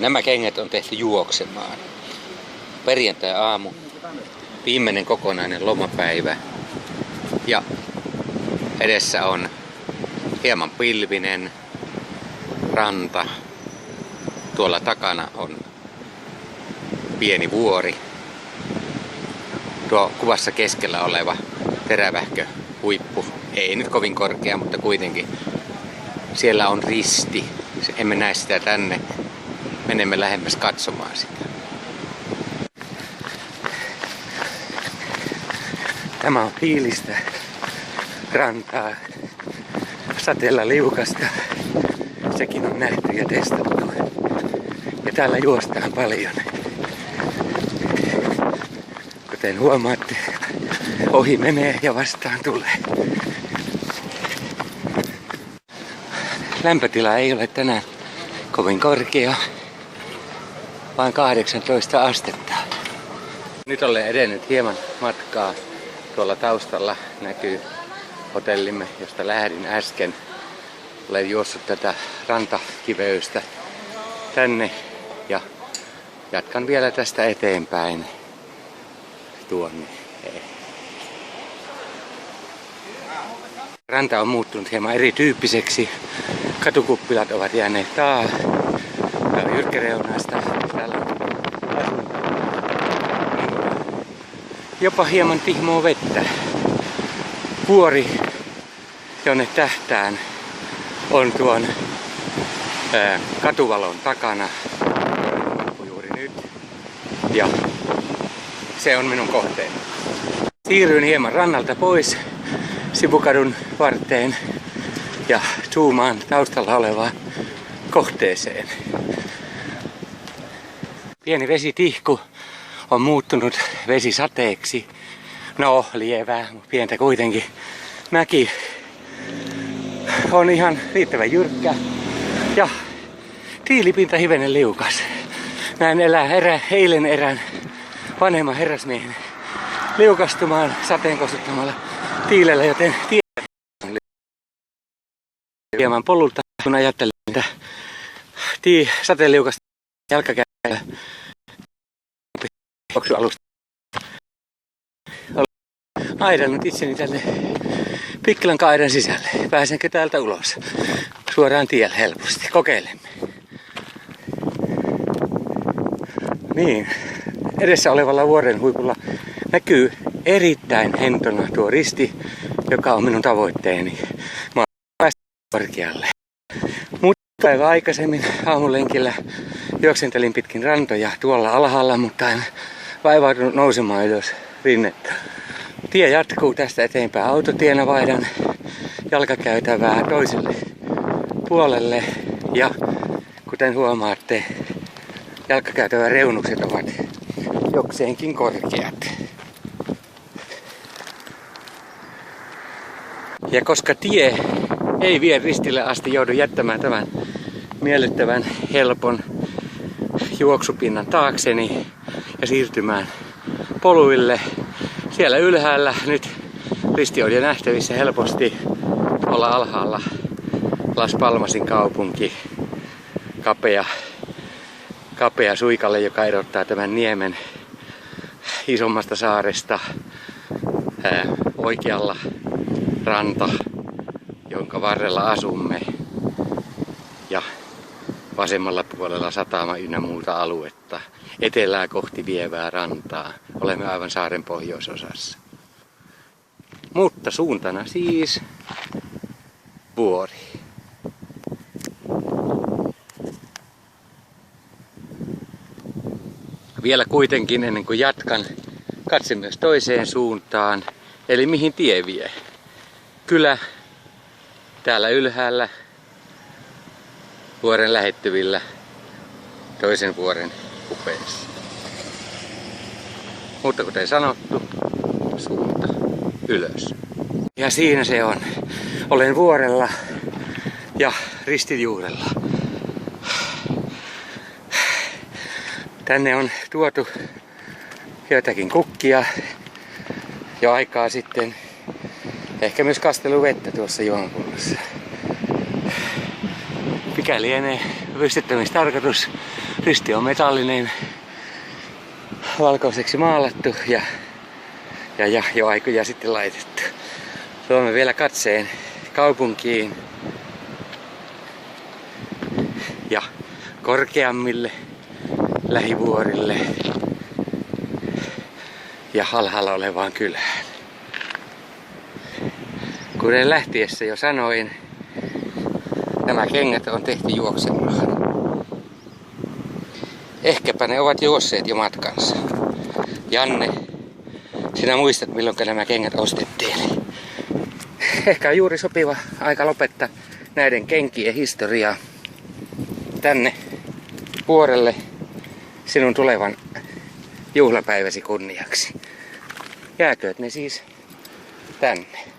Nämä kengät on tehty juoksemaan. Perjantai-aamu, viimeinen kokonainen lomapäivä ja edessä on hieman pilvinen ranta. Tuolla takana on pieni vuori. Tuo kuvassa keskellä oleva terävähkö huippu, ei nyt kovin korkea, mutta kuitenkin siellä on risti. Emme näe sitä tänne. Menemme lähemmäs katsomaan sitä. Tämä on fiilistä rantaa, sateella liukasta. Sekin on nähty ja testattu. Ja täällä juostaan paljon. Kuten huomaatte, ohi menee ja vastaan tulee. Lämpötila ei ole tänään kovin korkea, vain 18 astetta. Nyt olen edennyt hieman matkaa. Tuolla taustalla näkyy hotellimme, josta lähdin äsken. Olen juossut tätä rantakiveystä tänne ja jatkan vielä tästä eteenpäin tuonne. Ranta on muuttunut hieman erityyppiseksi. Katukuppilat ovat jääneet täällä jyrkkäreunaista. Täällä on jopa hieman tihmoo vettä. Vuori, jonne tähtään, on tuon katuvalon takana juuri nyt. Ja se on minun kohteeni. Siirryin hieman rannalta pois sivukadun varteen ja zoomaan taustalla olevaan kohteeseen. Pieni vesitihku on muuttunut vesisateeksi. No, lievää, pientä kuitenkin. Mäki on ihan riittävän jyrkkä ja tiilipinta hivenen liukas. Näin eilen erään vanhemman herrasmiehen liukastumaan sateen kostuttamalla tiilellä, joten tie on hieman polulta, kun ajattelin, että sateen liukasta jalkakäytöllä juoksualusta. Olen aidannut itseni tänne Pikkilan kaidan sisälle. Pääsenkö täältä ulos? Suoraan tielle helposti. Kokeilemme. Niin, edessä olevalla vuoren huipulla näkyy erittäin hentona tuo risti, joka on minun tavoitteeni. Mä olen päästä korkealle. Mutta päivä aikaisemmin aamulenkillä juoksentelin pitkin rantoja tuolla alhaalla, mutta en vaivautunut nousemaan ylös rinnettä. Tie jatkuu tästä eteenpäin autotienä, vaihdan jalkakäytävää toiselle puolelle ja kuten huomaatte, jalkakäytävän reunukset ovat jokseenkin korkeat. Ja koska tie ei vie ristille asti, joudun jättämään tämän miellyttävän helpon juoksupinnan taakseni ja siirtymään poluille. Siellä ylhäällä nyt risti on jo nähtävissä helposti olla alhaalla Las Palmasin kaupunki, kapea suikalle, joka erottaa tämän niemen isommasta saaresta. Oikealla ranta, jonka varrella asumme, ja vasemmalla puolella satama ynnä muuta aluetta. Etelää kohti vievää rantaa. Olemme aivan saaren pohjoisosassa. Mutta suuntana siis vuori. Vielä kuitenkin ennen kuin jatkan, katse myös toiseen suuntaan, eli mihin tie vie. Kylä täällä ylhäällä vuoren lähettyvillä toisen vuoren kupeessa. Mutta kuten sanottu, suunta ylös. Ja siinä se on. Olen vuorella ja ristin juurella. Tänne on tuotu joitakin kukkia jo aikaa sitten. Ehkä myös kasteluvettä tuossa juomapullossa. Mikä lienee pystyttämistarkoitus. Risti on metallinen, valkoiseksi maalattu ja jo aikoja sitten laitettu. Tuomme vielä katseen kaupunkiin ja korkeammille lähivuorille ja alhaalla olevaan kylään. Kuten lähtiessä jo sanoin, nämä kengät on tehty juoksemaan. Ehkäpä ne ovat juosseet jo matkansa. Janne, sinä muistat milloin nämä kengät ostettiin. Ehkä on juuri sopiva aika lopettaa näiden kenkien historiaa tänne vuorelle sinun tulevan juhlapäiväsi kunniaksi. Jääkööt ne siis tänne.